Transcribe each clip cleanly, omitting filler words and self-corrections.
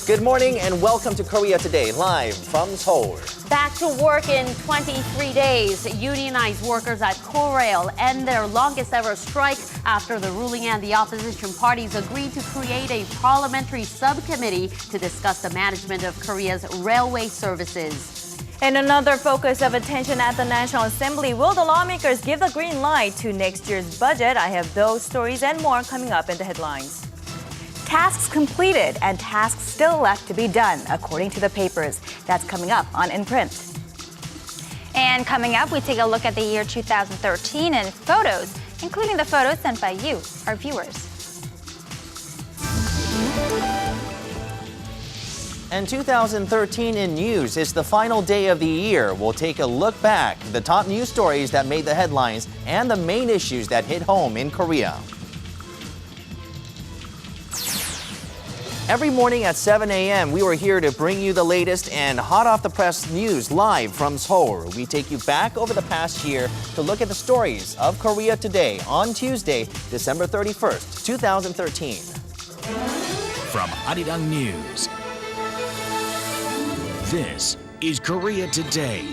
Good morning and welcome to Korea Today, live from Seoul. Back to work in 23 days. Unionized workers at Korail end their longest ever strike after the ruling and the opposition parties agreed to create a parliamentary subcommittee to discuss the management of Korea's railway services. And another focus of attention at the National Assembly, will the lawmakers give the green light to next year's budget? I have those stories and more coming up in the headlines. Tasks completed and tasks still left to be done, according to the papers. That's coming up on In Print. And coming up, we take a look at the year 2013 and photos, including the photos sent by you, our viewers. And 2013 in news is the final day of the year. We'll take a look back, the top news stories that made the headlines, and the main issues that hit home in Korea. Every morning at 7 a.m., we were here to bring you the latest and hot off the press news live from Seoul. We take you back over the past year to look at the stories of Korea Today on Tuesday, December 31st, 2013. From Arirang News, this is Korea Today.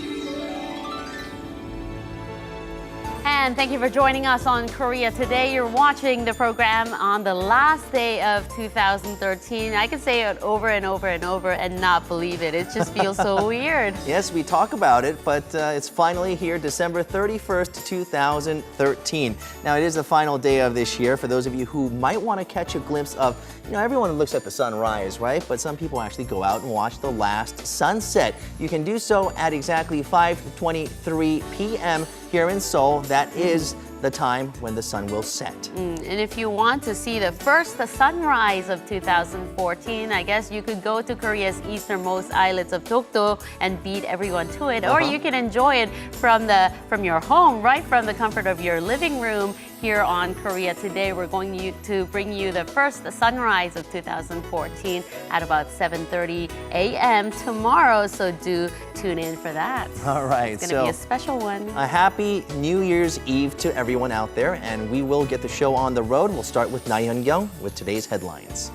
And thank you for joining us on Korea Today. You're watching the program on the last day of 2013. I can say it over and over and over and not believe it. It just feels so weird. Yes, we talk about it, but it's finally here, December 31st, 2013. Now, it is the final day of this year. For those of you who might want to catch a glimpse of, everyone looks at the sunrise, right? But some people actually go out and watch the last sunset. You can do so at exactly 5:23 p.m. here in Seoul. That is the time when the sun will set. And if you want to see the first sunrise of 2014, I guess you could go to Korea's easternmost islets of Dokdo and beat everyone to it. Or you can enjoy it from your home, right from the comfort of your living room. Here on Korea Today, we're going to bring you the first sunrise of 2014 at about 7:30 a.m. tomorrow, so do tune in for that. All right. It's going to be a special one. A happy New Year's Eve to everyone out there, and we will get the show on the road. We'll start with Na Hyun-kyung with today's headlines.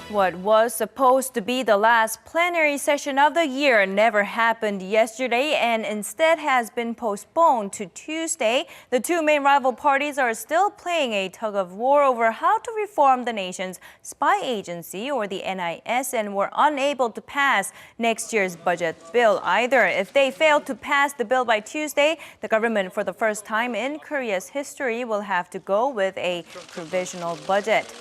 What was supposed to be the last plenary session of the year never happened yesterday and instead has been postponed to Tuesday. The two main rival parties are still playing a tug-of-war over how to reform the nation's spy agency, or the NIS, and were unable to pass next year's budget bill either. If they fail to pass the bill by Tuesday, the government, for the first time in Korea's history, will have to go with a provisional budget.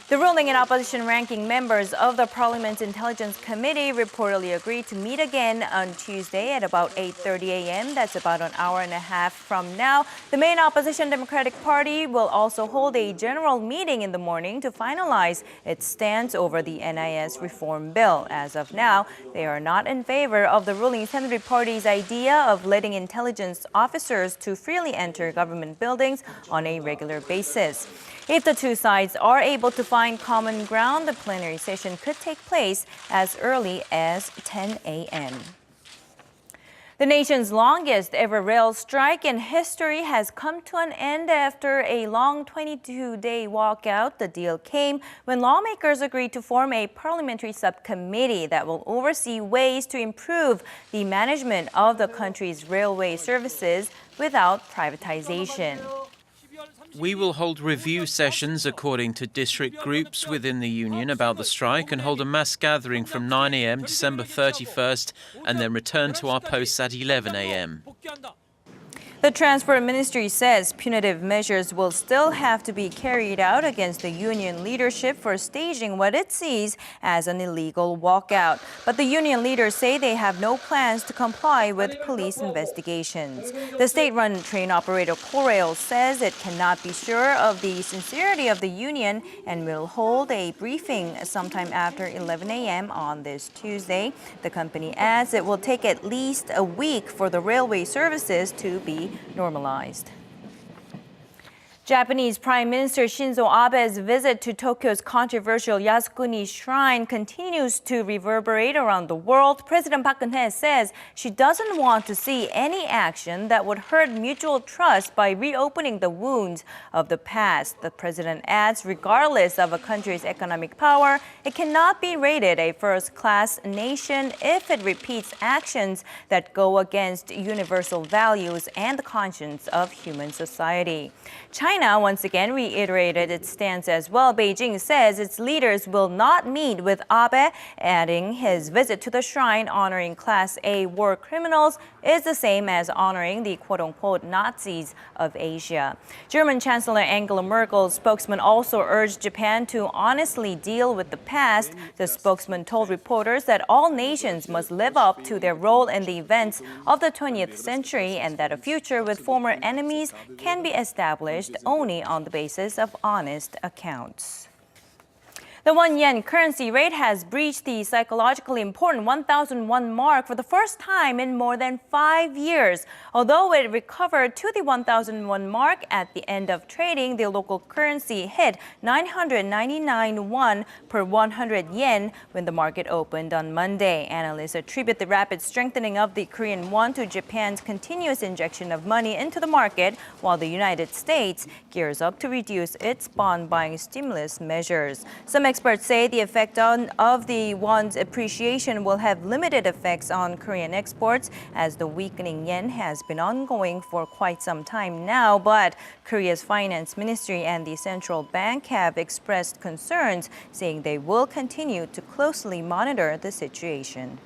The ruling and opposition ranking members of the Parliament's Intelligence Committee reportedly agreed to meet again on Tuesday at about 8:30 a.m. That's about an hour and a half from now. The main opposition Democratic Party will also hold a general meeting in the morning to finalize its stance over the NIS reform bill. As of now, they are not in favor of the ruling Saenuri Party's idea of letting intelligence officers to freely enter government buildings on a regular basis. If the two sides are able to find common ground, the plenary session could take place as early as 10 a.m. The nation's longest ever rail strike in history has come to an end after a long 22-day walkout. The deal came when lawmakers agreed to form a parliamentary subcommittee that will oversee ways to improve the management of the country's railway services without privatization. We will hold review sessions according to district groups within the union about the strike and hold a mass gathering from 9 a.m. December 31st and then return to our posts at 11 a.m. The Transport Ministry says punitive measures will still have to be carried out against the union leadership for staging what it sees as an illegal walkout. But the union leaders say they have no plans to comply with police investigations. The state-run train operator Korail says it cannot be sure of the sincerity of the union and will hold a briefing sometime after 11 a.m. on this Tuesday. The company adds it will take at least a week for the railway services to be normalized. Japanese Prime Minister Shinzo Abe's visit to Tokyo's controversial Yasukuni Shrine continues to reverberate around the world. President Park Geun-hye says she doesn't want to see any action that would hurt mutual trust by reopening the wounds of the past. The president adds, regardless of a country's economic power, it cannot be rated a first-class nation if it repeats actions that go against universal values and the conscience of human society. China once again reiterated its stance as well. Beijing says its leaders will not meet with Abe, adding his visit to the shrine honoring Class A war criminals is the same as honoring the quote-unquote Nazis of Asia. German Chancellor Angela Merkel's spokesman also urged Japan to honestly deal with the past. The spokesman told reporters that all nations must live up to their role in the events of the 20th century and that a future with former enemies can be established only on the basis of honest accounts. The 1 yen currency rate has breached the psychologically important 1,001 mark for the first time in more than 5 years. Although it recovered to the 1,001 mark at the end of trading, the local currency hit 999 won per 100 yen when the market opened on Monday. Analysts attribute the rapid strengthening of the Korean won to Japan's continuous injection of money into the market, while the United States gears up to reduce its bond buying stimulus measures. Some experts say the effect of the won's appreciation will have limited effects on Korean exports, as the weakening yen has been ongoing for quite some time now. But Korea's finance ministry and the central bank have expressed concerns, saying they will continue to closely monitor the situation.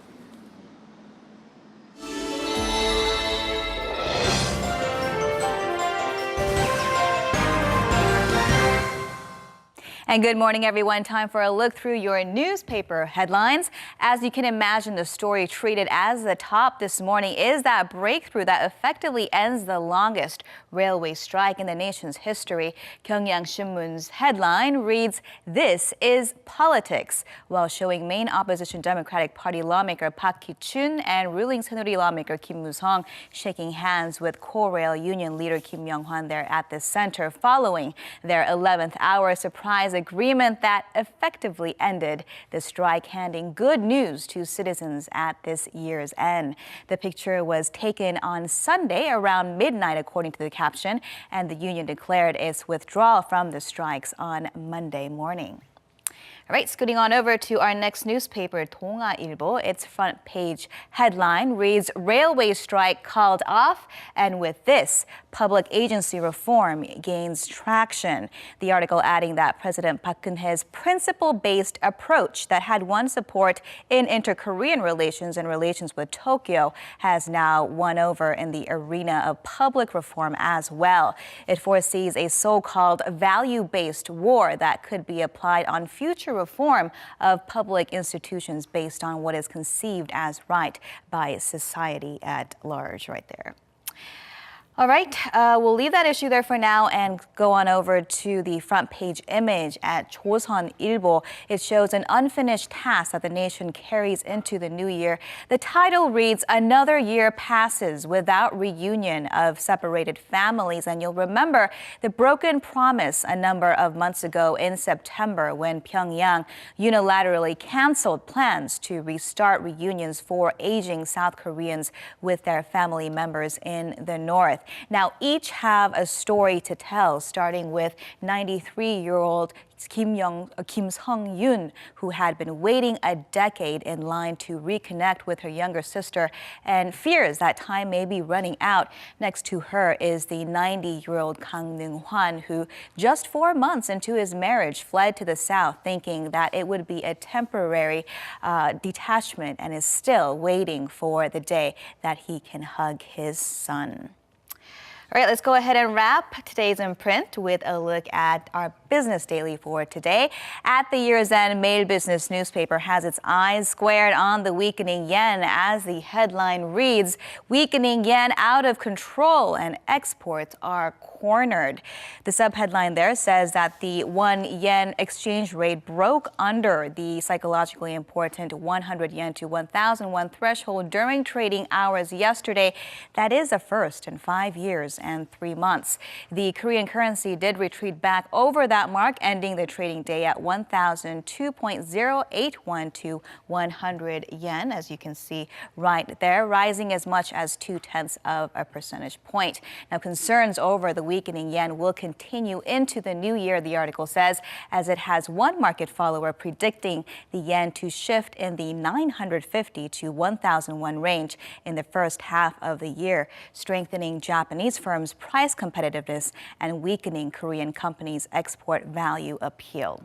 And good morning, everyone. Time for a look through your newspaper headlines. As you can imagine, the story treated as the top this morning is that breakthrough that effectively ends the longest railway strike in the nation's history. Gyeongyang Shinmun's headline reads, "This is politics," while showing main opposition Democratic Party lawmaker Park Geun-hye and ruling Saenuri lawmaker Kim Moo-sung shaking hands with Korail Union leader Kim Young-hwan there at the center following their 11th hour surprise agreement that effectively ended the strike, handing good news to citizens at this year's end. The picture was taken on Sunday around midnight, according to the caption, and the union declared its withdrawal from the strikes on Monday morning. All right, scooting on over to our next newspaper, 동아일보. Its front page headline reads, "Railway strike called off," and with this, public agency reform gains traction. The article adding that President Park Geun-hye's principle-based approach that had won support in inter-Korean relations and relations with Tokyo has now won over in the arena of public reform as well. It foresees a so-called value-based war that could be applied on future reform of public institutions based on what is conceived as right by society at large. Right there. All right, we'll leave that issue there for now and go on over to the front page image at 조선일보. It shows an unfinished task that the nation carries into the new year. The title reads, "Another year passes without reunion of separated families." And you'll remember the broken promise a number of months ago in September when Pyongyang unilaterally canceled plans to restart reunions for aging South Koreans with their family members in the north. Now, each have a story to tell, starting with 93-year-old Kim Sung-yoon, who had been waiting a decade in line to reconnect with her younger sister and fears that time may be running out. Next to her is the 90-year-old Kang Neung-hwan, who just 4 months into his marriage fled to the south, thinking that it would be a temporary detachment, and is still waiting for the day that he can hug his son. All right, let's go ahead and wrap today's in print with a look at our business daily for today. At the year's end, Mail Business newspaper has its eyes squared on the weakening yen as the headline reads, "Weakening yen out of control and exports are cornered. The subheadline there says that the 1 yen exchange rate broke under the psychologically important 100 yen to 1,001 threshold during trading hours yesterday. That is a first in 5 years and 3 months. The Korean currency did retreat back over that mark, ending the trading day at 1,002.081 to 100 yen, as you can see right there, rising as much as 0.2 of a percentage point. Now, concerns over the weakening yen will continue into the new year, the article says, as it has one market follower predicting the yen to shift in the 950 to 1,001 range in the first half of the year, strengthening Japanese firms' price competitiveness and weakening Korean companies' export value appeal.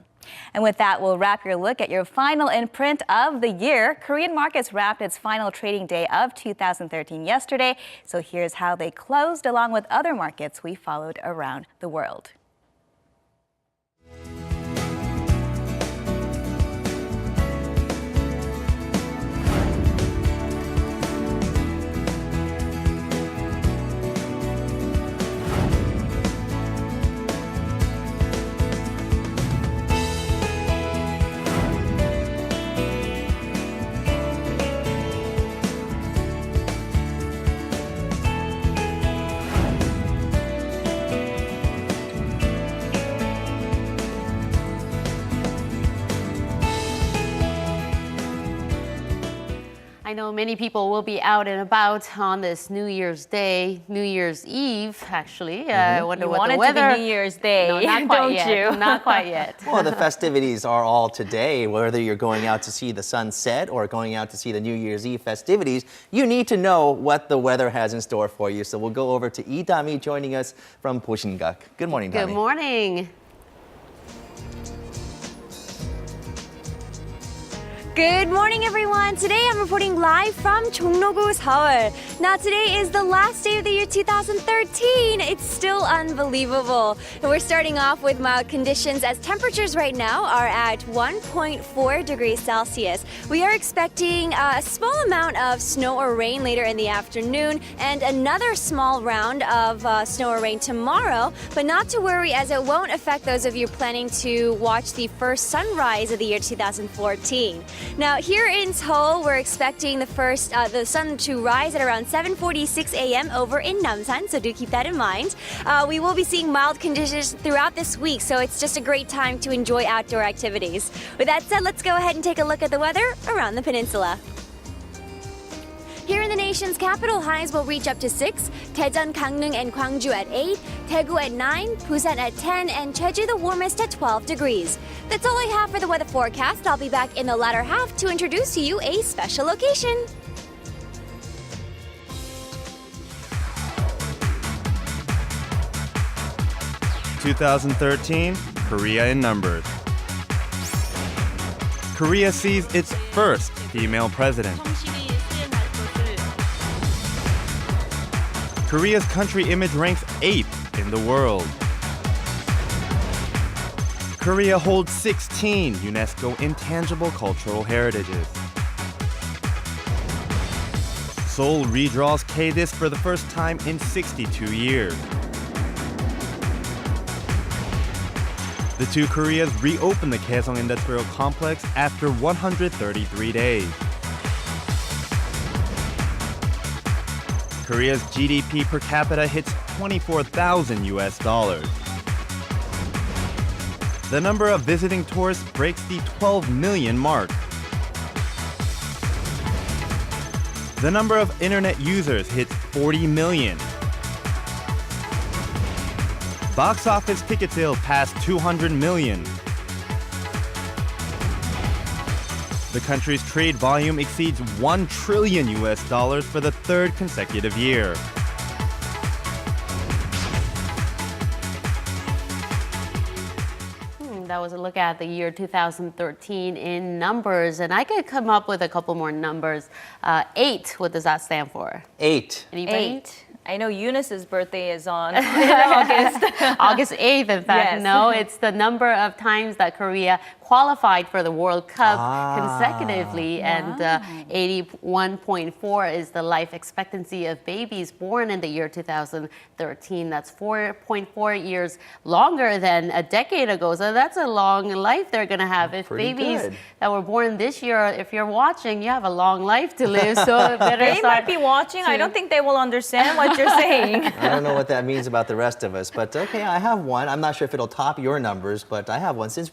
And with that, we'll wrap your look at your final imprint of the year. Korean markets wrapped its final trading day of 2013 yesterday. So here's how they closed, along with other markets we followed around the world. I know many people will be out and about on this New Year's Day, New Year's Eve, actually. I wonder You what want the it weather. to be New Year's Day, No, not quite don't yet. you? Not quite yet. Well, the festivities are all today. Whether you're going out to see the sunset or going out to see the New Year's Eve festivities, you need to know what the weather has in store for you. So we'll go over to Lee Dami joining us from Bosingak. Good morning, Dami. Good morning. Good morning, everyone. Today I'm reporting live from Jongno-gu, Seoul. Now, today is the last day of the year 2013. It's still unbelievable. And we're starting off with mild conditions as temperatures right now are at 1.4 degrees Celsius. We are expecting a small amount of snow or rain later in the afternoon and another small round of snow or rain tomorrow. But not to worry, as it won't affect those of you planning to watch the first sunrise of the year 2014. Now, here in Seoul, we're expecting the sun to rise at around 7:46 a.m. over in Namsan, so do keep that in mind. We will be seeing mild conditions throughout this week, so it's just a great time to enjoy outdoor activities. With that said, let's go ahead and take a look at the weather around the peninsula. Here in the nation's capital, highs will reach up to 6, Daejeon, Gangneung, and Gwangju at 8, Daegu at 9, Busan at 10, and Jeju the warmest at 12 degrees. That's all I have for the weather forecast. I'll be back in the latter half to introduce to you a special location. (2013) Korea in numbers. Korea sees its first female president. Korea's country image ranks 8th in the world. Korea holds 16 UNESCO intangible cultural heritages. Seoul redraws K-Dis for the first time in 62 years. The two Koreas reopened the Kaesong Industrial Complex after 133 days. Korea's GDP per capita hits $24,000 US. The number of visiting tourists breaks the 12 million mark. The number of internet users hits 40 million. Box office ticket sales passed 200 million. The country's trade volume exceeds $1 trillion US for the third consecutive year. That was a look at the year 2013 in numbers, and I could come up with a couple more numbers. 8, what does that stand for? 8. Anybody? 8. I know Eunice's birthday is on in August. August 8th, in fact. Yes. No, it's the number of times that Korea qualified for the World Cup consecutively, and 81.4 is the life expectancy of babies born in the year 2013. That's 4.4 years longer than a decade ago. So that's a long life they're going to have. If Pretty babies good. that were born this year, if you're watching, you have a long life to live. So better They start might be watching. I don't think they will understand what you're saying. I don't know what that means about the rest of us, but okay, I have one. I'm not sure if it'll top your numbers, but I have one. Since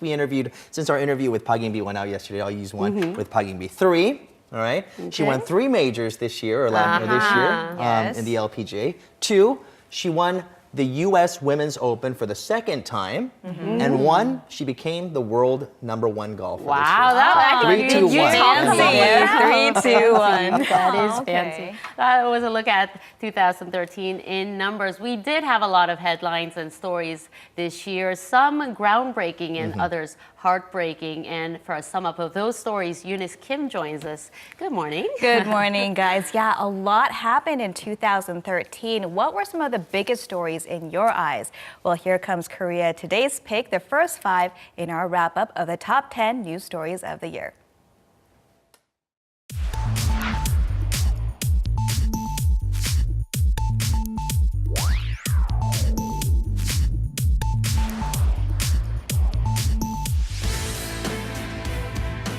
our interview with Park Geun-hye went out yesterday, I'll use one with Park Geun-hye. 3, all right? She won 3 majors this year, or this year, Yes. in the LPGA. 2, she won the U.S. Women's Open for the 2nd time, and 1, she became the world #1 golfer Wow, this year. that 3, 2, 1. Fancy. 3, 2, 1. That is Okay. fancy. That was a look at 2013 in numbers. We did have a lot of headlines and stories this year, some groundbreaking and others heartbreaking. And for a sum up of those stories, Eunice Kim joins us. Good morning. Good morning, guys. Yeah, a lot happened in 2013. What were some of the biggest stories in your eyes? Well, here comes Korea Today's pick, the first 5 in our wrap-up of the top 10 news stories of the year.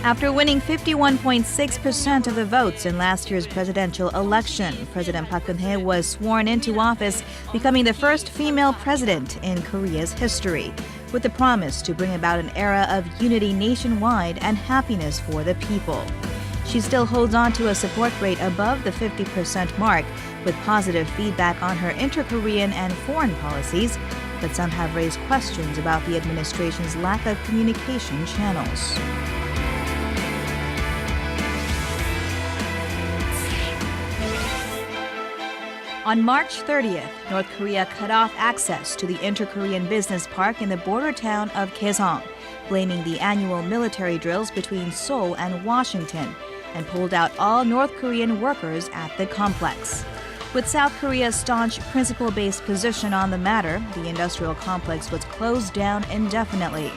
After winning 51.6% of the votes in last year's presidential election, President Park Geun-hye was sworn into office, becoming the first female president in Korea's history, with the promise to bring about an era of unity nationwide and happiness for the people. She still holds on to a support rate above the 50% mark, with positive feedback on her inter-Korean and foreign policies, but some have raised questions about the administration's lack of communication channels. On March 30th, North Korea cut off access to the inter-Korean business park in the border town of Kaesong, blaming the annual military drills between Seoul and Washington, and pulled out all North Korean workers at the complex. With South Korea's staunch principle-based position on the matter, the industrial complex was closed down indefinitely.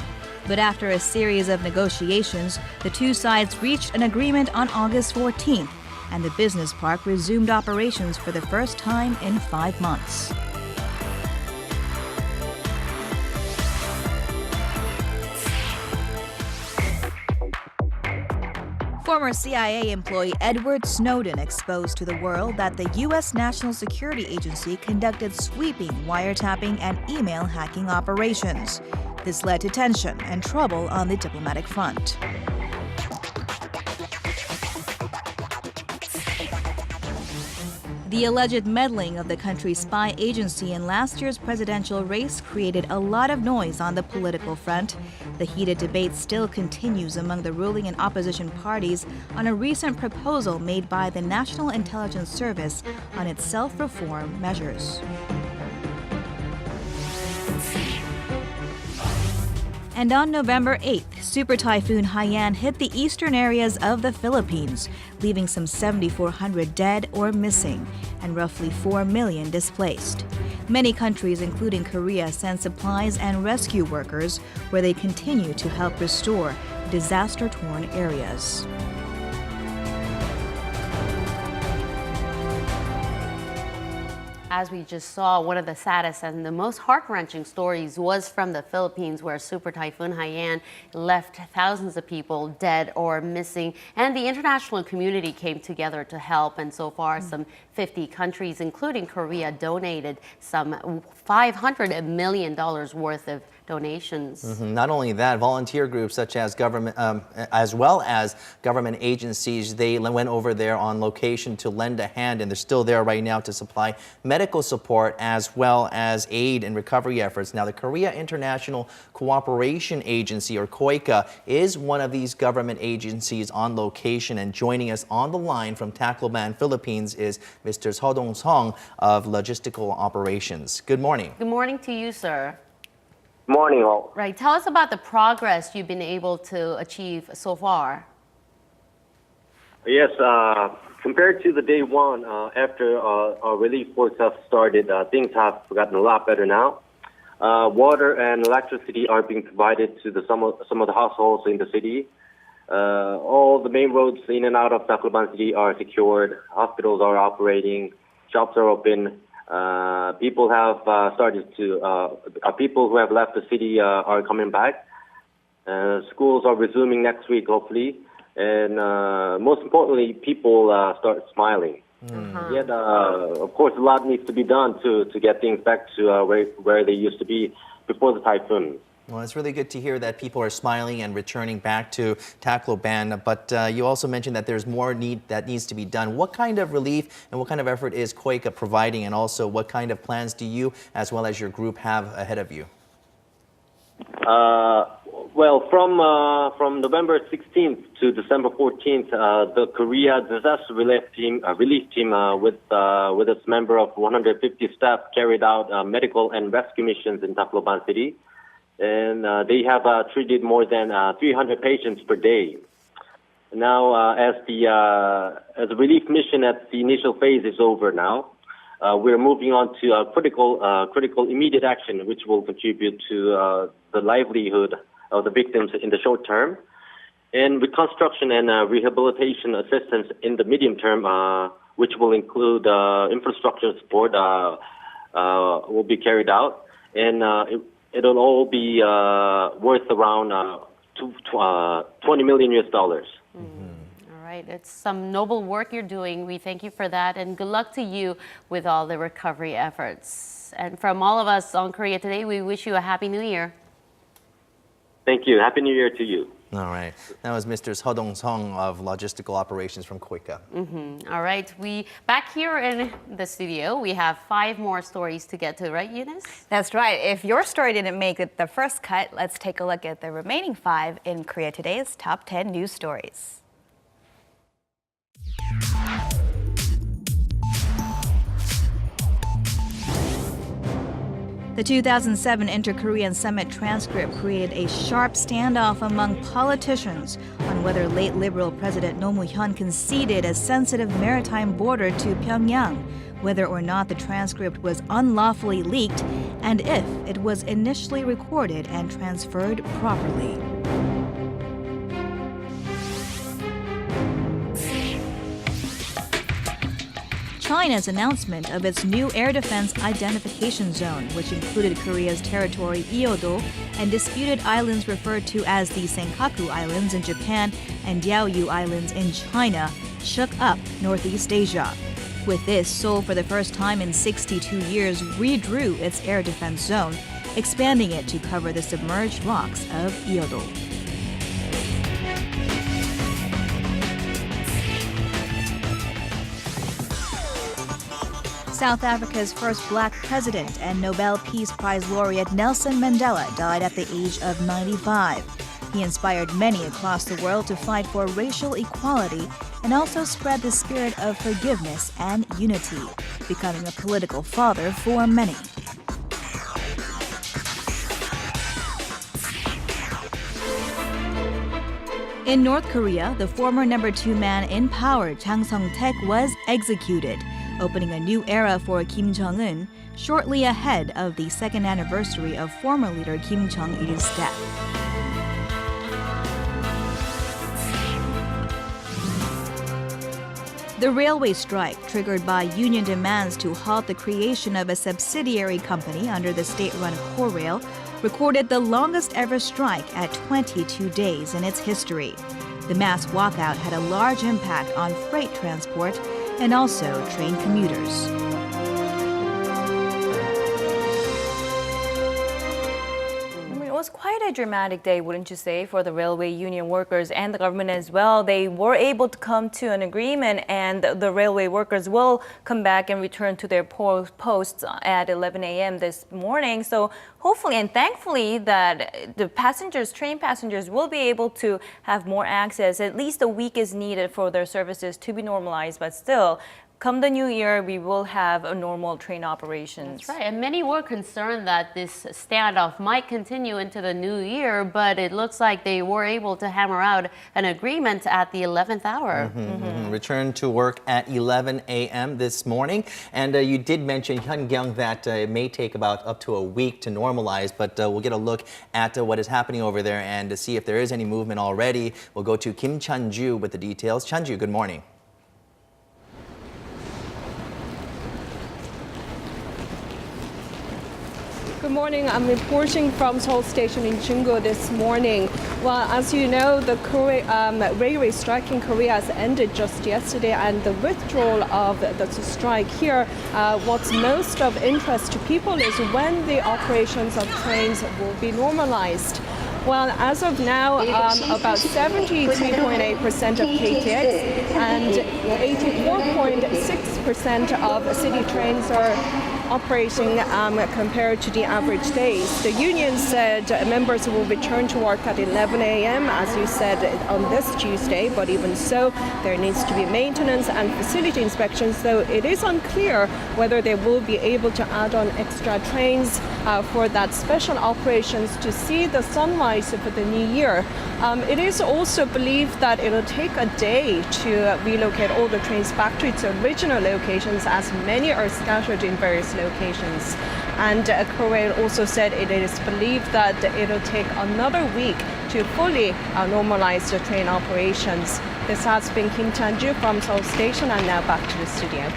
But after a series of negotiations, the two sides reached an agreement on August 14th, and the business park resumed operations for the first time in 5 months. Former CIA employee Edward Snowden exposed to the world that the U.S. National Security Agency conducted sweeping wiretapping and email hacking operations. This led to tension and trouble on the diplomatic front. The alleged meddling of the country's spy agency in last year's presidential race created a lot of noise on the political front. The heated debate still continues among the ruling and opposition parties on a recent proposal made by the National Intelligence Service on its self-reform measures. And on November 8th, Super Typhoon Haiyan hit the eastern areas of the Philippines, leaving some 7,400 dead or missing and roughly 4 million displaced. Many countries, including Korea, send supplies and rescue workers, where they continue to help restore disaster-torn areas. As we just saw, one of the saddest and the most heart-wrenching stories was from the Philippines, where Super Typhoon Haiyan left thousands of people dead or missing, and the international community came together to help. And so far, some 50 countries, including Korea, donated some $500 million worth of donations. Not only that, volunteer groups such as government, as well as government agencies, they went over there on location to lend a hand, and they're still there right now to supply medical support as well as aid and recovery efforts. Now, the Korea International Cooperation Agency, or KOICA, is one of these government agencies on location, and joining us on the line from Tacloban, Philippines, is Mr. Seo Dong-sung of Logistical Operations. Good morning. Good morning to you, sir. Morning, all. Right, tell us about the progress you've been able to achieve so far. Yes, compared to the day one, after our relief works have started, things have gotten a lot better now. Water and electricity are being provided to some of the households in the city. All the main roads in and out of Tacloban City are secured. Hospitals are operating. Shops are open. People who have left the city are coming back. Schools are resuming next week, hopefully. And most importantly, people start smiling. Yet, of course, a lot needs to be done to get things back to where they used to be before the typhoon. Well, it's really good to hear that people are smiling and returning back to Tacloban, but you also mentioned that there's more that needs to be done. What kind of relief and what kind of effort is KOICA providing, and also what kind of plans do you as well as your group have ahead of you? Well, from November 16th to December 14th, the Korea Disaster Relief Team with its member of 150 staff carried out medical and rescue missions in Tacloban City, and they have treated more than 300 patients per day. Now, as the relief mission at the initial phase is over now, we're moving on to critical immediate action, which will contribute to the livelihood of the victims in the short term, and reconstruction and rehabilitation assistance in the medium term, which will include infrastructure support, will be carried out, and it'll all be worth around $20 million. All right, it's some noble work you're doing. We thank you for that, and good luck to you with all the recovery efforts. And from all of us on Korea Today, we wish you a Happy New Year. Thank you. Happy New Year to you. All right. That was Mr. Seo Dong-sung of Logistical Operations from KOICA. All right. Back here in the studio, we have 5 more stories to get to, right, Eunice? That's right. If your story didn't make it the first cut, let's take a look at the remaining 5 in Korea Today's Top 10 News Stories. The 2007 Inter-Korean Summit transcript created a sharp standoff among politicians on whether late Liberal President Roh Moo-hyun conceded a sensitive maritime border to Pyongyang, whether or not the transcript was unlawfully leaked, and if it was initially recorded and transferred properly. China's announcement of its new air defense identification zone, which included Korea's territory Eodo and disputed islands referred to as the Senkaku Islands in Japan and Diaoyu Islands in China, shook up Northeast Asia. With this, Seoul, for the first time in 62 years, redrew its air defense zone, expanding it to cover the submerged rocks of Eodo. South Africa's first black president and Nobel Peace Prize laureate Nelson Mandela died at the age of 95. He inspired many across the world to fight for racial equality and also spread the spirit of forgiveness and unity, becoming a political father for many. In North Korea, the former number 2 man in power, Jang Song-taek, was executed, opening a new era for Kim Jong-un, shortly ahead of the second anniversary of former leader Kim Jong-il's death. The railway strike, triggered by union demands to halt the creation of a subsidiary company under the state-run Korail, recorded the longest ever strike at 22 days in its history. The mass walkout had a large impact on freight transport and also train commuters. It was quite a dramatic day, wouldn't you say, for the railway union workers and the government as well. They were able to come to an agreement, and the railway workers will come back and return to their posts at 11 a.m. this morning. So hopefully and thankfully that the train passengers will be able to have more access. At least a week is needed for their services to be normalized, but still, come the new year, we will have a normal train operations. That's right. And many were concerned that this standoff might continue into the new year, but it looks like they were able to hammer out an agreement at the 11th hour. Returned to work at 11 a.m. this morning. And you did mention, Hyun-kyung, that it may take about up to a week to normalize, but we'll get a look at what is happening over there and to see if there is any movement already. We'll go to Kim Chan-ju with the details. Chan-ju, good morning. Good morning. I'm reporting from Seoul Station in Jongno-gu this morning. Well, as you know, the railway strike in Korea has ended just yesterday, and the withdrawal of the strike here, what's most of interest to people is when the operations of trains will be normalized. Well, as of now, about 73.8% of KTX and 84.6% of city trains are operating compared to the average days. The union said members will return to work at 11 a.m., as you said, on this Tuesday, but even so, there needs to be maintenance and facility inspections, so it is unclear whether they will be able to add on extra trains for that special operations to see the sunrise for the new year. It is also believed that it will take a day to relocate all the trains back to its original locations, as many are scattered in various locations. And Korea also said it is believed that it will take another week to fully normalize the train operations. This has been Kim Chan-ju from Seoul Station, and now back to the studio.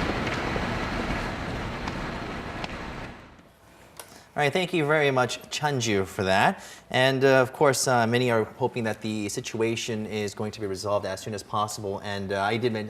All right, thank you very much, Chan-ju, for that. And of course, many are hoping that the situation is going to be resolved as soon as possible. And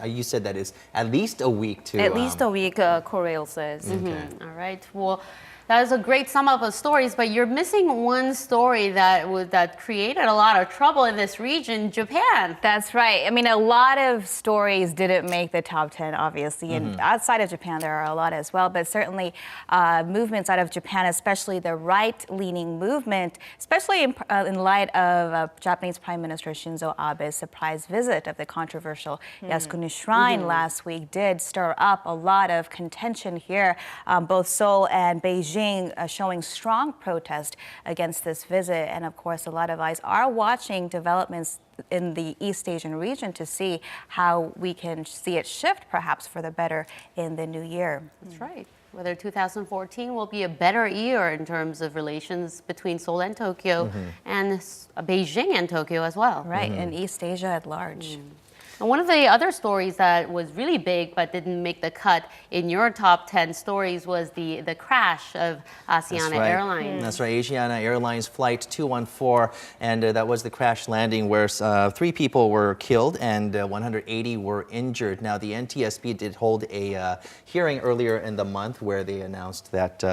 you said that it's at least a week to... At least a week, Korea says. Okay. All right. Well, that is a great sum up of stories, but you're missing one story that created a lot of trouble in this region, Japan. That's right. I mean, a lot of stories didn't make the top 10, obviously. And outside of Japan, there are a lot as well. But certainly movements out of Japan, especially the right-leaning movement, especially in light of Japanese Prime Minister Shinzo Abe's surprise visit of the controversial Yasukuni Shrine last week, did stir up a lot of contention here. Both Seoul and Beijing showing strong protest against this visit. And of course, a lot of eyes are watching developments in the East Asian region to see how we can see it shift perhaps for the better in the new year. That's right. Whether 2014 will be a better year in terms of relations between Seoul and Tokyo and Beijing and Tokyo as well. Right, and East Asia at large. And one of the other stories that was really big but didn't make the cut in your top 10 stories was the crash of Asiana Airlines. That's right, Asiana Airlines Flight 214, and that was the crash landing where 3 people were killed and 180 were injured. Now, the NTSB did hold a hearing earlier in the month where they announced that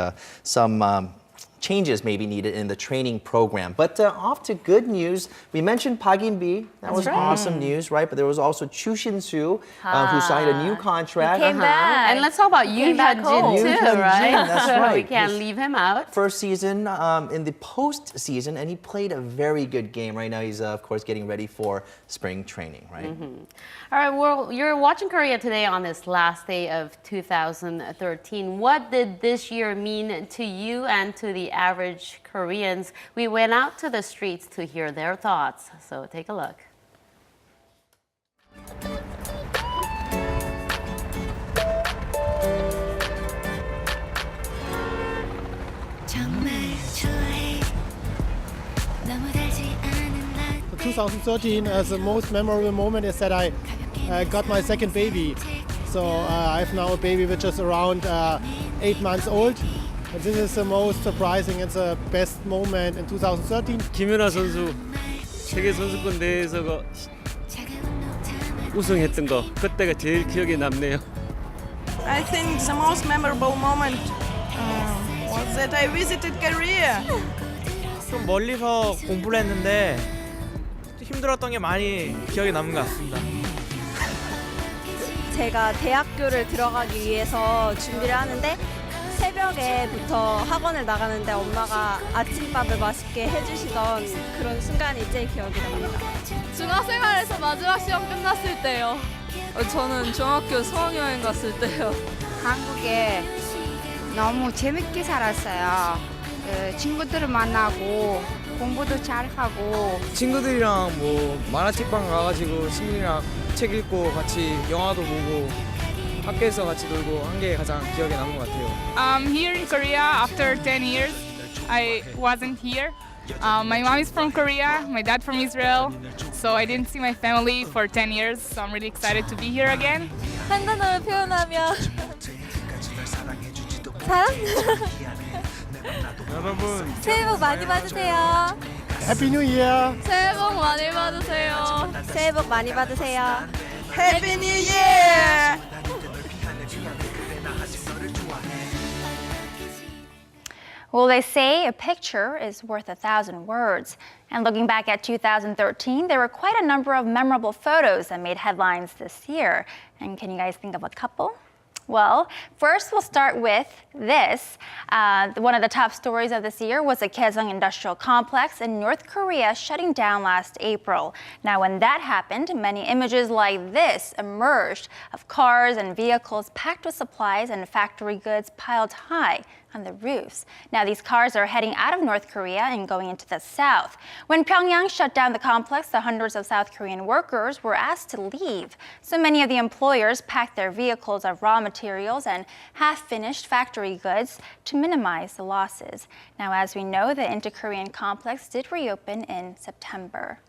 some changes may be needed in the training program. But off to good news. We mentioned Park Geun-hye. That was awesome news, right? But there was also Chu Shin-soo, who signed a new contract. He came back. And let's talk about Yoon Hyun-jin too, right? That's right. We can't leave him out. First season in the postseason, and he played a very good game. Right now, he's, of course, getting ready for spring training, right? All right, well, you're watching Korea Today on this last day of 2013. What did this year mean to you and to the average Koreans? We went out to the streets to hear their thoughts, so take a look. For 2013, the most memorable moment is that I got my second baby. So I have now a baby which is around 8 months old. And this is the most surprising and the best moment in 2013. 김연아 선수 세계 선수권 대회에서 우승했던 거 그때가 제일 기억에 남네요. I think the most memorable moment was that I visited Korea. 좀 멀리서 공부를 했는데 힘들었던 게 많이 기억에 남는 것 같습니다. 제가 대학교를 들어가기 위해서 준비를 하는데 새벽에부터 학원을 나가는데 엄마가 아침밥을 맛있게 해주시던 그런 순간이 제일 기억이 납니다. 중학생활에서 마지막 시험 끝났을 때요. 저는 중학교 수학여행 갔을 때요. 한국에 너무 재밌게 살았어요. 친구들을 만나고 공부도 잘하고 친구들이랑 뭐 만화책방 가가지고 친구들이랑 책 읽고 같이 영화도 보고 학교에서 같이 놀고 한 게 가장 기억에 남는 것 같아요. Here in Korea, after 10 years, I wasn't here. My mom is from Korea, my dad from Israel, so I didn't see my family for 10 years, so I'm really excited to be here again. 한 단어로 표현하면 사랑? 여러분 새해 복 많이 받으세요. Happy New Year! 새해 복 많이 받으세요. 새해 복 많이 받으세요. Happy New Year! Well, they say a picture is worth 1,000 words. And looking back at 2013, there were quite a number of memorable photos that made headlines this year. And can you guys think of a couple? Well, first we'll start with this. One of the top stories of this year was the Kaesong Industrial Complex in North Korea shutting down last April. Now, when that happened, many images like this emerged of cars and vehicles packed with supplies and factory goods piled high on the roofs. Now, these cars are heading out of North Korea and going into the south. When Pyongyang shut down the complex, the hundreds of South Korean workers were asked to leave. So many of the employers packed their vehicles of raw materials and half-finished factory goods to minimize the losses. Now, as we know, the Inter-Korean complex did reopen in September.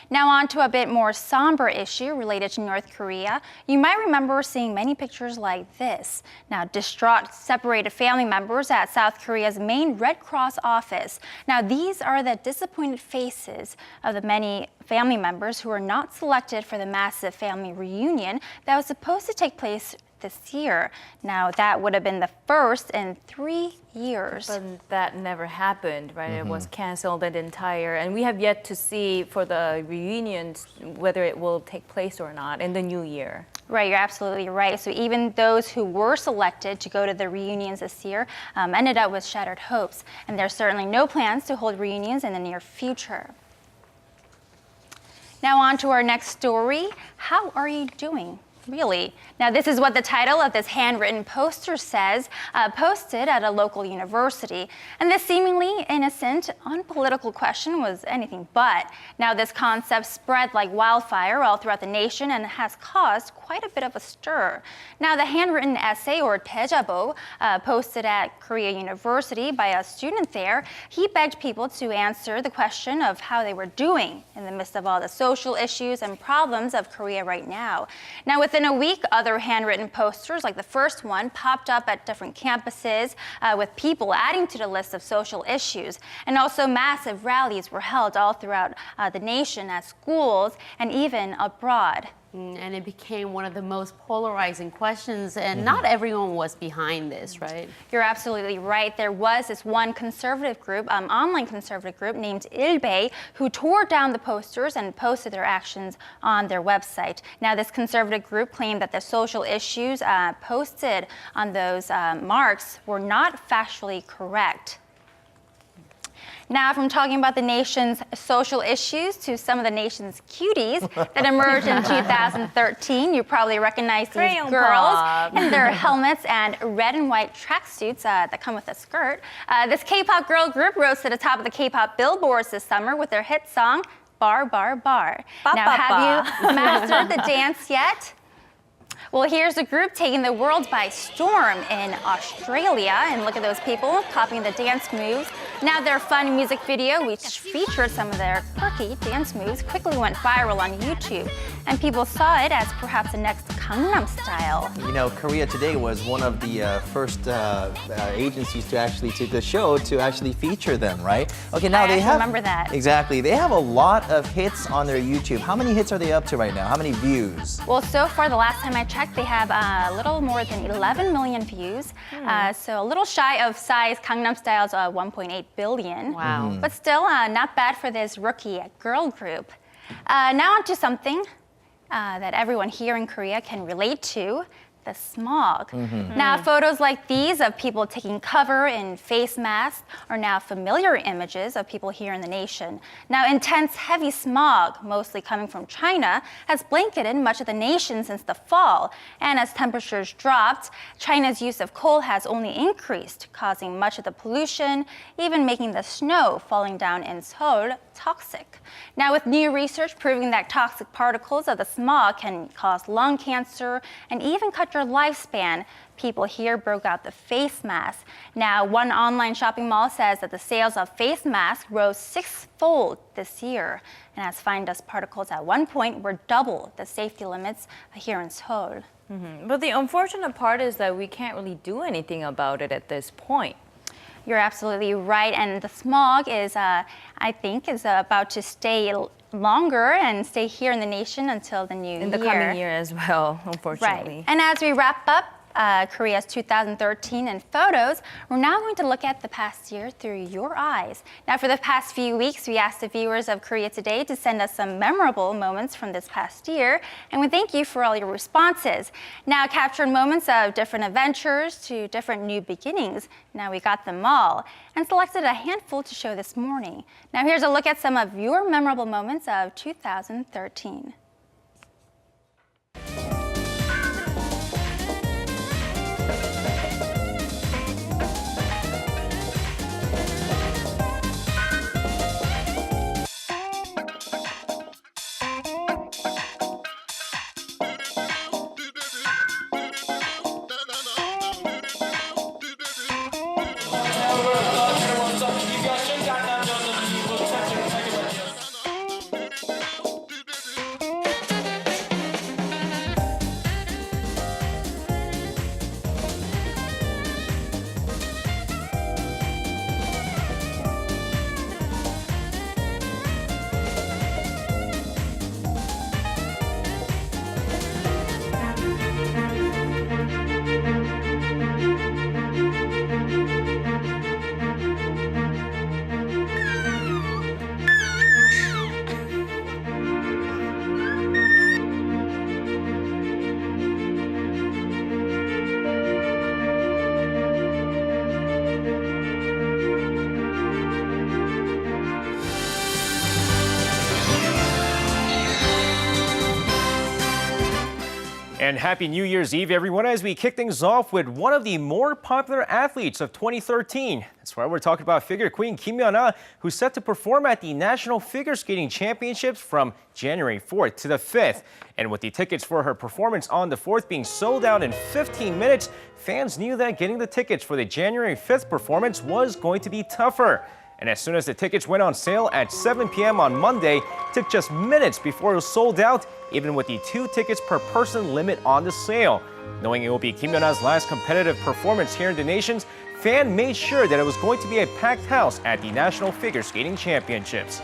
Now on to a bit more somber issue related to North Korea. You might remember seeing many pictures like this. Now, distraught, separated family members at South Korea's main Red Cross office. Now, these are the disappointed faces of the many family members who were not selected for the massive family reunion that was supposed to take place this year. Now, that would have been the first in 3 years. But that never happened, right? It was canceled and entire, and we have yet to see for the reunions whether it will take place or not in the new year. Right, you're absolutely right. So even those who were selected to go to the reunions this year ended up with shattered hopes. And there's certainly no plans to hold reunions in the near future. Now on to our next story. How are you doing? Really? Now, this is what the title of this handwritten poster says, posted at a local university. And this seemingly innocent, unpolitical question was anything but. Now, this concept spread like wildfire all throughout the nation and has caused quite a bit of a stir. Now, the handwritten essay, or daejabo, posted at Korea University by a student there, he begged people to answer the question of how they were doing in the midst of all the social issues and problems of Korea right now. Now, within a week, other handwritten posters, like the first one, popped up at different campuses with people adding to the list of social issues. And also massive rallies were held all throughout the nation at schools and even abroad. And it became one of the most polarizing questions, and not everyone was behind this, right? You're absolutely right. There was this one conservative group, online conservative group named Ilbe, who tore down the posters and posted their actions on their website. Now, this conservative group claimed that the social issues posted on those marks were not factually correct. Now, from talking about the nation's social issues to some of the nation's cuties that emerged in 2013, you probably recognize these Crayon girls pop. in their helmets and red and white tracksuits that come with a skirt. This K-pop girl group rose to the top of the K-pop billboards this summer with their hit song, Bar, Bar, Bar. Now, have you mastered the dance yet? Well, here's a group taking the world by storm in Australia. And look at those people copying the dance moves. Now, their fun music video, which featured some of their quirky dance moves, quickly went viral on YouTube. And people saw it as perhaps the next Gangnam Style. You know, Korea Today was one of the first agencies to actually take the show to actually feature them, right? Okay, now they have. Remember that. Exactly. They have a lot of hits on their YouTube. How many hits are they up to right now? How many views? Well, so far, the last time I checked, they have a little more than 11 million views. So a little shy of size Gangnam Style's 1.8 billion. Wow. But still not bad for this rookie girl group. Now on to something that everyone here in Korea can relate to, the smog. Now, photos like these of people taking cover in face masks are now familiar images of people here in the nation. Now, intense heavy smog, mostly coming from China, has blanketed much of the nation since the fall. And as temperatures dropped, China's use of coal has only increased, causing much of the pollution, even making the snow falling down in Seoul toxic. Now, with new research proving that toxic particles of the smog can cause lung cancer and even cut your lifespan, people here broke out the face mask. Now, one online shopping mall says that the sales of face masks rose 6-fold this year. And as fine dust particles at one point were double the safety limits here in Seoul. But the unfortunate part is that we can't really do anything about it at this point. You're absolutely right, and the smog is, I think, is about to stay longer and stay here in the nation until the new year. In the coming year as well, unfortunately. Right. And as we wrap up Korea's 2013 in photos, we're now going to look at the past year through your eyes. Now, for the past few weeks, we asked the viewers of Korea Today to send us some memorable moments from this past year, and we thank you for all your responses. Now, captured moments of different adventures to different new beginnings. Now, we got them all and selected a handful to show this morning. Now, here's a look at some of your memorable moments of 2013. And happy New Year's Eve, everyone, as we kick things off with one of the more popular athletes of 2013. That's why we're talking about figure queen Kim Yeon-ah, who's set to perform at the National Figure Skating Championships from January 4th to the 5th. And with the tickets for her performance on the 4th being sold out in 15 minutes, fans knew that getting the tickets for the January 5th performance was going to be tougher. And as soon as the tickets went on sale at 7 p.m. on Monday, it took just minutes before it was sold out, even with the 2 tickets per person limit on the sale. Knowing it will be Kim Yeon-ah's last competitive performance here in the nations, fans made sure that it was going to be a packed house at the National Figure Skating Championships.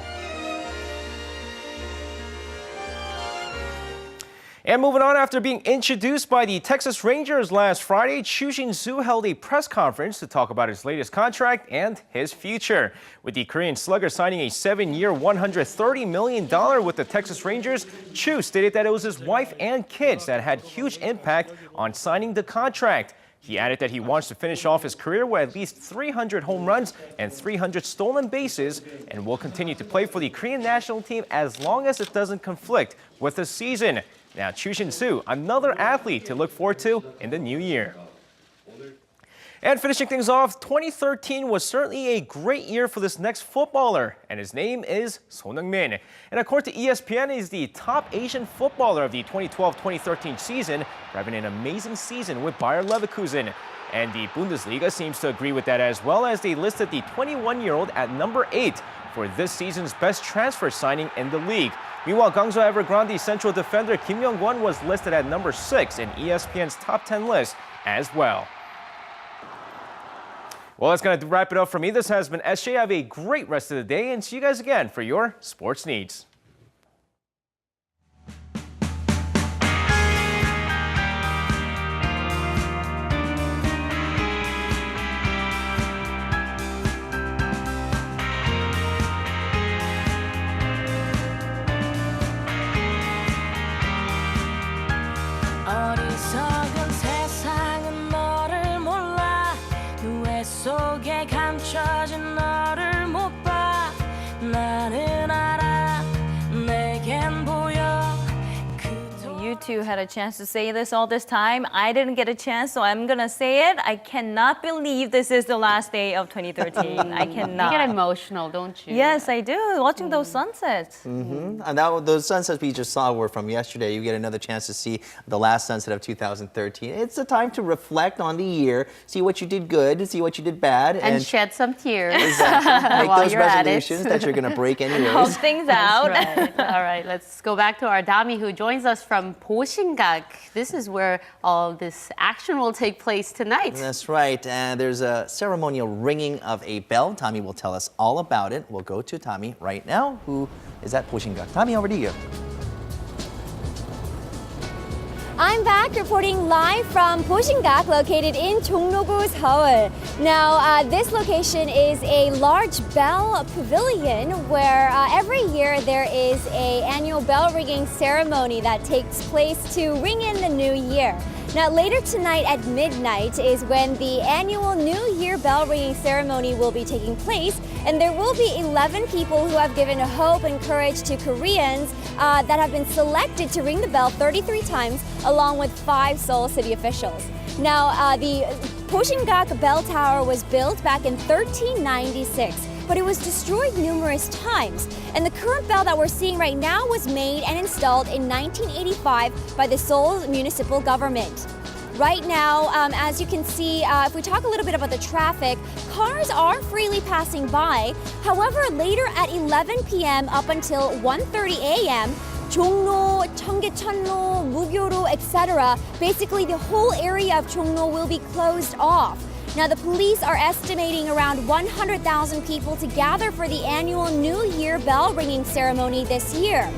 And moving on, after being introduced by the Texas Rangers last Friday, Choo Shin-soo held a press conference to talk about his latest contract and his future. With the Korean slugger signing a 7-year, $130 million with the Texas Rangers, Choo stated that it was his wife and kids that had huge impact on signing the contract. He added that he wants to finish off his career with at least 300 home runs and 300 stolen bases, and will continue to play for the Korean national team as long as it doesn't conflict with the season. Now, Choo Shin-soo, another athlete to look forward to in the new year. And finishing things off, 2013 was certainly a great year for this next footballer, and his name is Son Heung-min. And according to ESPN, he's the top Asian footballer of the 2012-2013 season, having an amazing season with Bayer Leverkusen. And the Bundesliga seems to agree with that as well, as they listed the 21-year-old at number 8 for this season's best transfer signing in the league. Meanwhile, Gangso Evergrande central defender Kim Young-won was listed at number 6 in ESPN's top 10 list as well. Well, that's going to wrap it up for me. This has been SJ. Have a great rest of the day, and see you guys again for your sports needs. 어리석은 너를 못 봐 나는 알아 내겐 보여. You two had a chance to say this all this time. I didn't get a chance, so I'm gonna say it. I cannot believe this is the last day of 2013. I cannot. You get emotional, don't you? Yes, I do. Watching those sunsets. And those sunsets we just saw were from yesterday. You get another chance to see the last sunset of 2013. It's a time to reflect on the year, see what you did good, see what you did bad, and shed some tears. Exactly. Make while those you're at it. resolutions that you're going to break anyways. Hope things out. Right. All right, let's go back to our Dami who joins us from Bosingak. This is where all this action will take place tonight. That's right. And there's a ceremonial ringing of a bell. Tommy will tell us all about it. We'll go to Tommy right now, who is at Bosingak. Tommy, over to you. I'm back reporting live from Bosingak, located in Jongno-gu, Seoul. Now, this location is a large bell pavilion where every year there is an annual bell ringing ceremony that takes place to ring in the new year. Now, later tonight at midnight is when the annual New Year bell ringing ceremony will be taking place, and there will be 11 people who have given hope and courage to Koreans that have been selected to ring the bell 33 times, along with 5 Seoul city officials. Now, the Bosingak Bell Tower was built back in 1396. But it was destroyed numerous times. And the current bell that we're seeing right now was made and installed in 1985 by the Seoul municipal government. Right now, as you can see, if we talk a little bit about the traffic, cars are freely passing by. However, later at 11 p.m. up until 1:30 a.m., Jongno, Cheonggye-cheonlo, Mugyo-ro, etc., basically the whole area of Jongno will be closed off. Now, the police are estimating around 100,000 people to gather for the annual New Year bell ringing ceremony this year.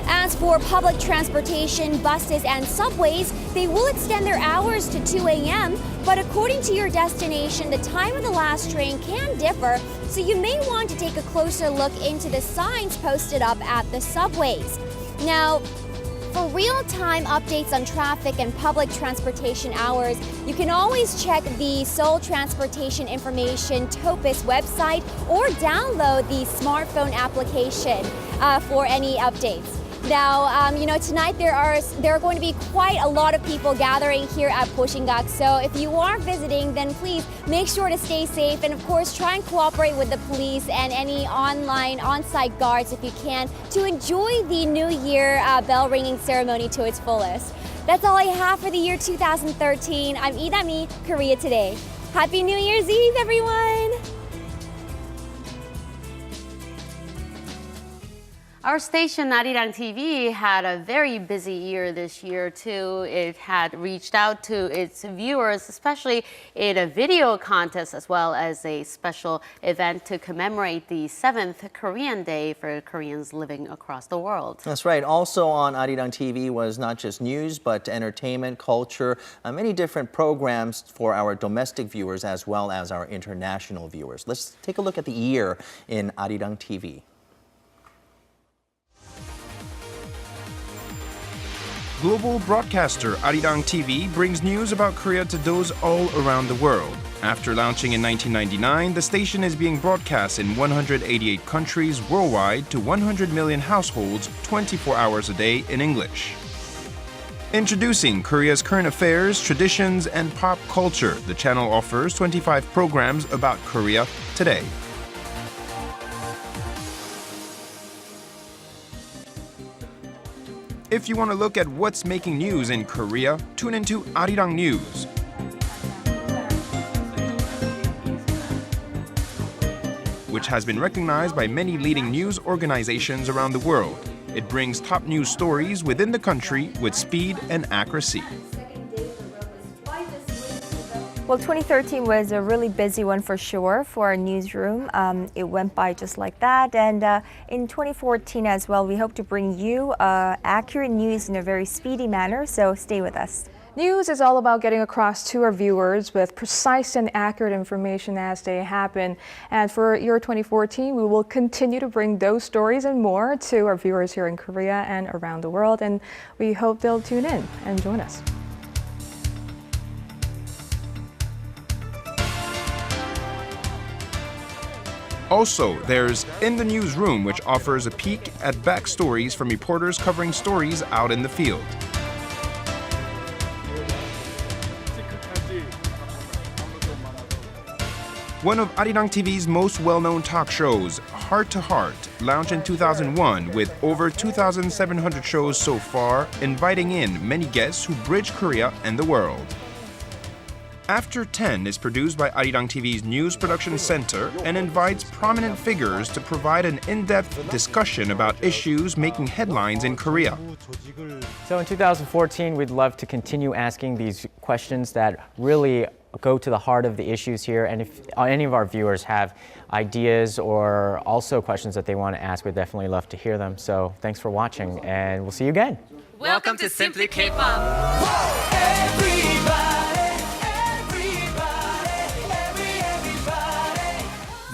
As for public transportation, buses and subways, they will extend their hours to 2 a.m., but according to your destination, the time of the last train can differ, so you may want to take a closer look into the signs posted up at the subways. Now, for real-time updates on traffic and public transportation hours, you can always check the Seoul Transportation Information TOPIS website or download the smartphone application for any updates. Now, tonight there are going to be quite a lot of people gathering here at Bosingak. So if you are visiting, then please make sure to stay safe and, of course, try and cooperate with the police and any on-site guards if you can to enjoy the New Year bell ringing ceremony to its fullest. That's all I have for the year 2013. I'm Idami, Korea Today. Happy New Year's Eve, everyone! Our station, Arirang TV, had a very busy year this year, too. It had reached out to its viewers, especially in a video contest, as well as a special event to commemorate the 7th Korean Day for Koreans living across the world. That's right. Also on Arirang TV was not just news, but entertainment, culture, many different programs for our domestic viewers as well as our international viewers. Let's take a look at the year in Arirang TV. Global broadcaster Arirang TV brings news about Korea to those all around the world. After launching in 1999, the station is being broadcast in 188 countries worldwide to 100 million households 24 hours a day in English. Introducing Korea's current affairs, traditions, and pop culture, the channel offers 25 programs about Korea today. If you want to look at what's making news in Korea, tune into Arirang News. Which has been recognized by many leading news organizations around the world. It brings top news stories within the country with speed and accuracy. Well, 2013 was a really busy one for sure for our newsroom. It went by just like that. And in 2014 as well, we hope to bring you accurate news in a very speedy manner. So stay with us. News is all about getting across to our viewers with precise and accurate information as they happen. And for year 2014, we will continue to bring those stories and more to our viewers here in Korea and around the world. And we hope they'll tune in and join us. Also, there's In the Newsroom, which offers a peek at backstories from reporters covering stories out in the field. One of Arirang TV's most well-known talk shows, Heart to Heart, launched in 2001 with over 2,700 shows so far, inviting in many guests who bridge Korea and the world. After 10 is produced by Arirang TV's News Production Center and invites prominent figures to provide an in-depth discussion about issues making headlines in Korea. So in 2014, we'd love to continue asking these questions that really go to the heart of the issues here. And if any of our viewers have ideas or also questions that they want to ask, we'd definitely love to hear them. So thanks for watching, and we'll see you again. Welcome to Simply K-pop.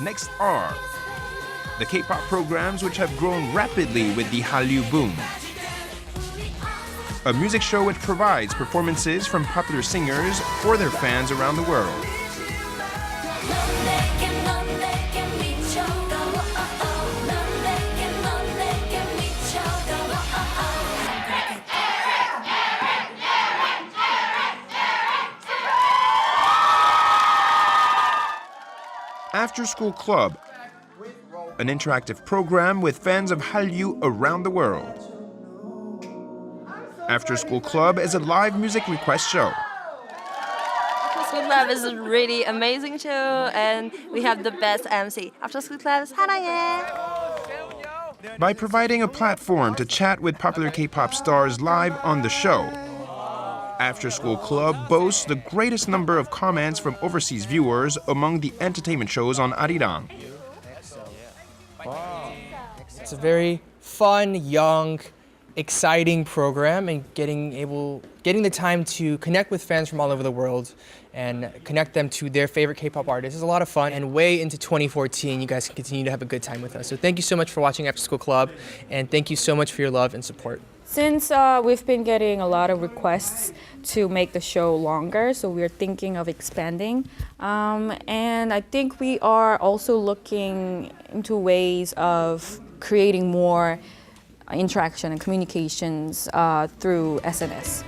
Next are the K-pop programs which have grown rapidly with the Hallyu boom. A music show which provides performances from popular singers for their fans around the world. After School Club, an interactive program with fans of Hallyu around the world. After School Club is a live music request show. After School Club is a really amazing show, and we have the best MC. After School Club is 사랑해. By providing a platform to chat with popular K-pop stars live on the show, After School Club boasts the greatest number of comments from overseas viewers among the entertainment shows on Arirang. It's a very fun, young, exciting program, and getting the time to connect with fans from all over the world and connect them to their favorite K-pop artists is a lot of fun. And way into 2014, you guys can continue to have a good time with us. So thank you so much for watching After School Club, and thank you so much for your love and support. Since we've been getting a lot of requests to make the show longer, so we're thinking of expanding. And I think we are also looking into ways of creating more interaction and communications through SNS.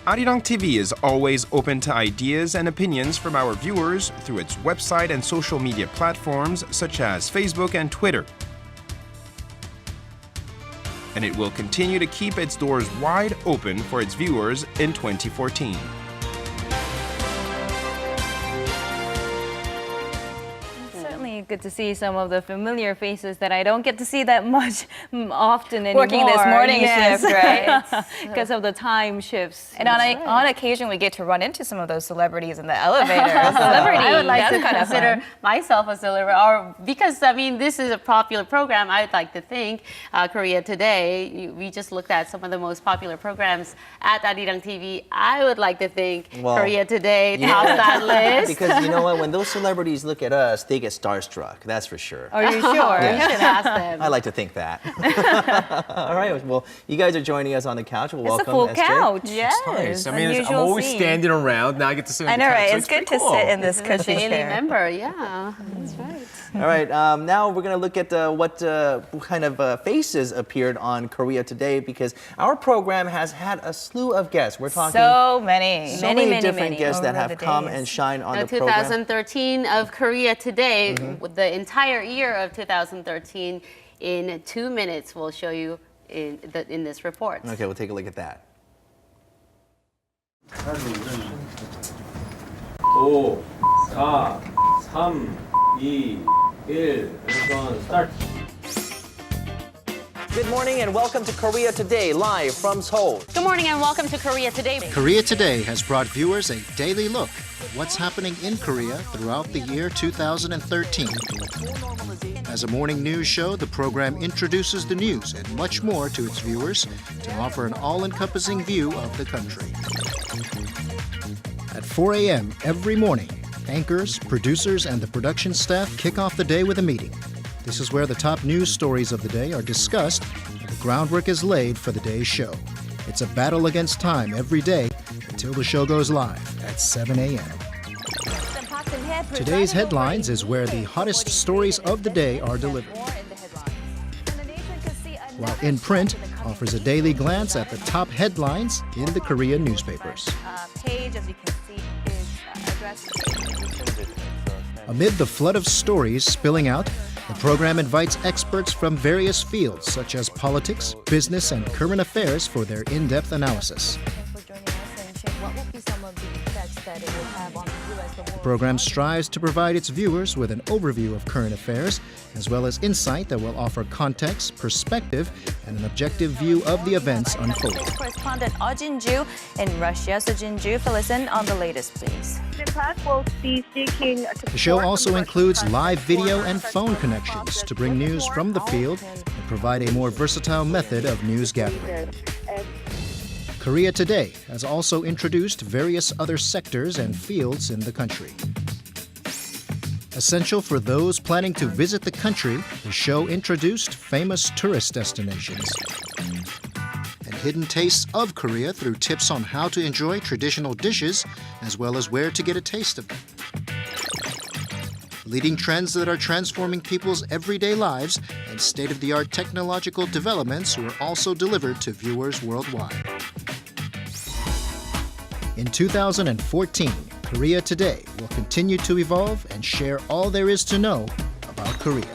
Arirang TV is always open to ideas and opinions from our viewers through its website and social media platforms such as Facebook and Twitter. And it will continue to keep its doors wide open for its viewers in 2014. Certainly good to see some of the familiar faces that I don't get to see that much often anymore. Working this morning shift, right? Because of the time shifts. And on occasion, we get to run into some of those celebrities in the elevator. I would like to consider myself a celebrity, or because I mean this is a popular program. I would like to think Korea Today. We just looked at some of the most popular programs at Arirang TV. I would like to think Korea Today tops that list. Because you know what, when those celebrities look at us, they get starstruck. That's for sure. Are you sure? Yeah. You should ask them. I like to think that. All right. Well, you guys are joining us on the couch. Well, welcome, It's a full SJ. couch. Yes. Nice. I mean, I'm always standing around. Now I get to sit on I the know, couch. right? So It's good pretty to cool. sit in this cushy Daily chair. member, yeah, that's right. All right, now we're going to look at what kind of faces appeared on Korea Today, because our program has had a slew of guests. We're talking So many. so many different guests that have come and shine on the program. 2013 of Korea Today, with the entire year of 2013, in 2 minutes, we'll show you in this report. Okay, we'll take a look at that. 5, 4, 3, 2, 1, start. Good morning and welcome to Korea Today, live from Seoul. Good morning and welcome to Korea Today. Korea Today has brought viewers a daily look at what's happening in Korea throughout the year 2013. As a morning news show, the program introduces the news and much more to its viewers to offer an all-encompassing view of the country. At 4 a.m. every morning, anchors, producers, and the production staff kick off the day with a meeting. This is where the top news stories of the day are discussed and the groundwork is laid for the day's show. It's a battle against time every day until the show goes live at 7 a.m. Park Geun-hye Today's Headlines is where the hottest stories of the day are delivered. While In Print offers a daily glance at the top headlines in the Korean newspapers. Page, as you can see, is addressed. Amid the flood of stories spilling out, the program invites experts from various fields such as politics, business, and current affairs for their in-depth analysis. The program strives to provide its viewers with an overview of current affairs, as well as insight that will offer context, perspective, and an objective view of the events unfolding. Correspondent Jin-ju in Russia. So Jin-ju, fill us in on the latest, please. The show also includes live video and phone connections to bring news from the field and provide a more versatile method of news gathering. Korea Today has also introduced various other sectors and fields in the country. Essential for those planning to visit the country, the show introduced famous tourist destinations and hidden tastes of Korea through tips on how to enjoy traditional dishes, as well as where to get a taste of them. Leading trends that are transforming people's everyday lives and state-of-the-art technological developments were also delivered to viewers worldwide. In 2014, Korea Today will continue to evolve and share all there is to know about Korea.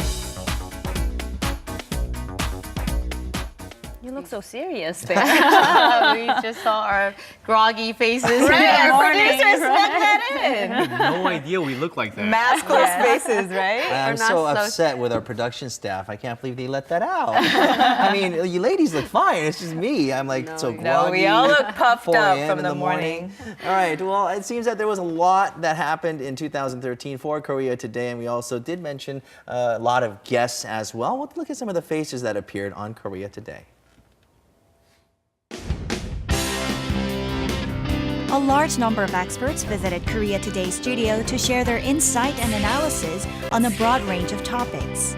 You look so serious there. We just saw our groggy faces. Right, our producers snuck that in. I had no idea we looked like that. Maskless faces, right? I'm so upset with our production staff. I can't believe they let that out. I mean, you ladies look fine. It's just me. I'm like so groggy. No, we all look puffed 4 up a.m. from in the morning. All right. Well, it seems that there was a lot that happened in 2013 for Korea Today, and we also did mention a lot of guests as well. We'll look at some of the faces that appeared on Korea Today. A large number of experts visited Korea Today's studio to share their insight and analysis on a broad range of topics.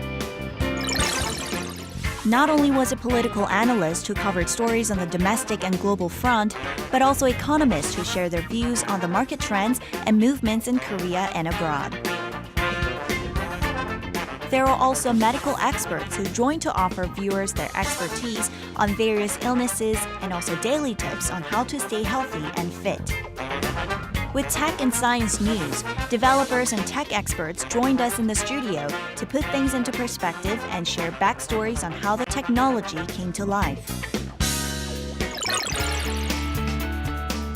Not only was a political analyst who covered stories on the domestic and global front, but also economists who shared their views on the market trends and movements in Korea and abroad. There are also medical experts who joined to offer viewers their expertise on various illnesses and also daily tips on how to stay healthy and fit. With tech and science news, developers and tech experts joined us in the studio to put things into perspective and share backstories on how the technology came to life.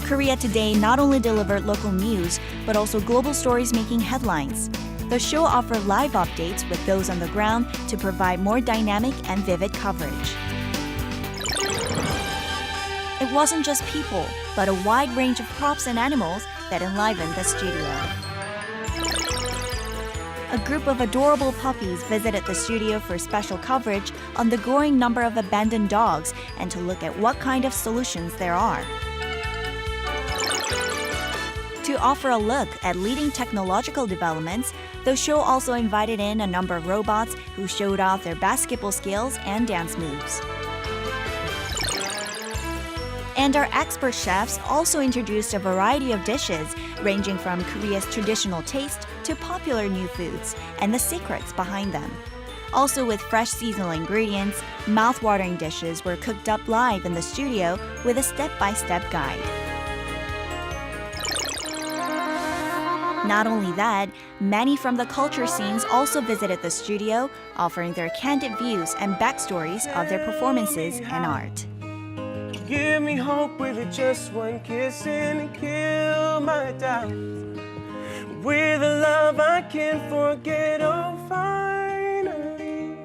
Korea Today not only delivered local news, but also global stories making headlines. The show offered live updates with those on the ground to provide more dynamic and vivid coverage. It wasn't just people, but a wide range of props and animals that enlivened the studio. A group of adorable puppies visited the studio for special coverage on the growing number of abandoned dogs and to look at what kind of solutions there are. To offer a look at leading technological developments, the show also invited in a number of robots who showed off their basketball skills and dance moves. And our expert chefs also introduced a variety of dishes, ranging from Korea's traditional taste to popular new foods and the secrets behind them. Also with fresh seasonal ingredients, mouth-watering dishes were cooked up live in the studio with a step-by-step guide. Not only that, many from the culture scenes also visited the studio, offering their candid views and backstories of their performances and art. Give me hope with just one kiss and kill my doubts. With a love I can't forget, oh finally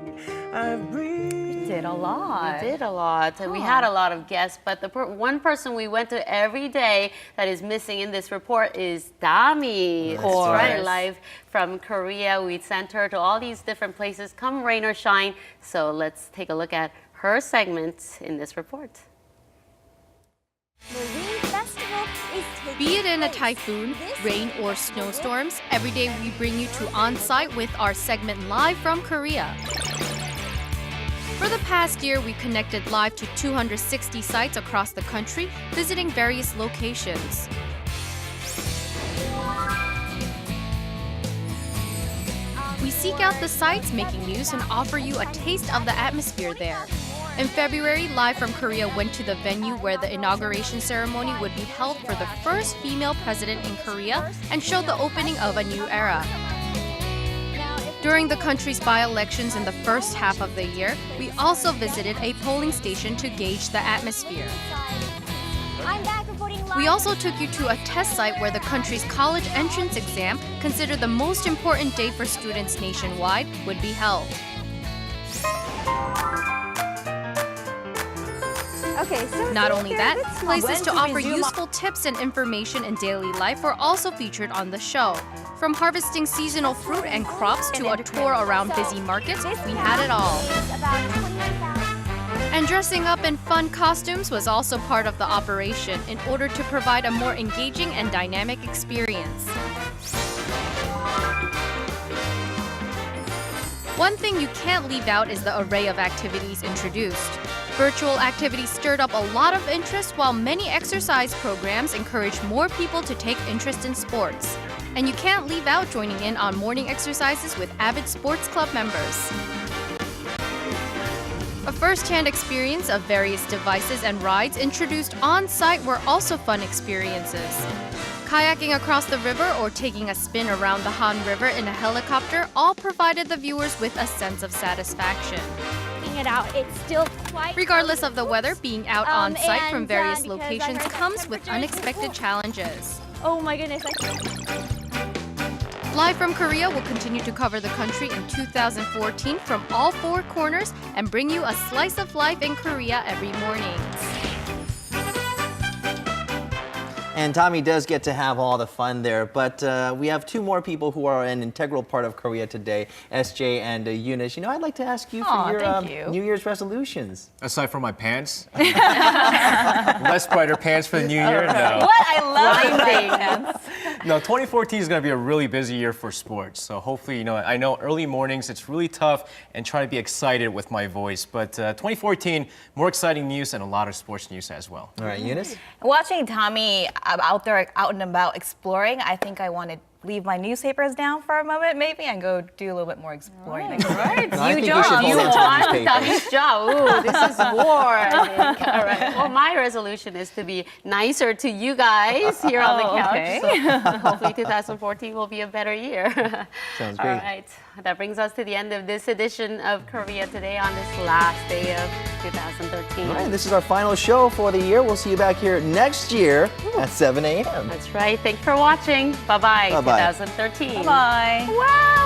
I breathe. Did a lot. We did a lot. We had a lot of guests, but the one person we went to every day that is missing in this report is Dami. That's right, live from Korea. We sent her to all these different places, come rain or shine. So let's take a look at her segment in this report. Be it in a typhoon, rain, or snowstorms, every day we bring you to On-Site with our segment Live from Korea. For the past year, we connected live to 260 sites across the country, visiting various locations. seek out the sites making news and offer you a taste of the atmosphere there. In February, Live from Korea went to the venue where the inauguration ceremony would be held for the first female president in Korea and showed the opening of a new era. During the country's by-elections in the first half of the year, we also visited a polling station to gauge the atmosphere. We also took you to a test site where the country's college entrance exam, considered the most important day for students nationwide, would be held. Not only that, places to offer useful tips and information in daily life were also featured on the show. From harvesting seasonal fruit and crops to a tour around busy markets, we had it all. And dressing up in fun costumes was also part of the operation in order to provide a more engaging and dynamic experience. One thing you can't leave out is the array of activities introduced. Virtual activities stirred up a lot of interest, while many exercise programs encouraged more people to take interest in sports. And you can't leave out joining in on morning exercises with avid sports club members. A first-hand experience of various devices and rides introduced on-site were also fun experiences. Kayaking across the river or taking a spin around the Han River in a helicopter all provided the viewers with a sense of satisfaction. It's still quite Regardless of the weather, being out on site from various locations comes with unexpected challenges. Oh my goodness. Live from Korea will continue to cover the country in 2014 from all four corners and bring you a slice of life in Korea every morning. And Tommy does get to have all the fun there, but we have two more people who are an integral part of Korea today, SJ and Eunice. You know, I'd like to ask you for your New Year's resolutions. Aside from my pants? Less brighter pants for the new year? No. What? I love pants. No, 2014 is going to be a really busy year for sports. So hopefully, you know, I know early mornings, it's really tough and trying to be excited with my voice. But 2014, more exciting news and a lot of sports news as well. All right, Eunice? Watching Tommy out there, out and about exploring, I think I want to leave my newspapers down for a moment, maybe, and go do a little bit more exploring. Right. No, You want Tommy's job. Ooh, this is war. I think. All right. Well, my resolution is to be nicer to you guys here on the couch. Okay. So hopefully 2014 will be a better year. Sounds great. All right. That brings us to the end of this edition of Korea Today on this last day of 2013. All right, this is our final show for the year. We'll see you back here next year at 7 a.m. That's right. Thanks for watching. Bye-bye. Bye-bye. 2013. Bye. Wow.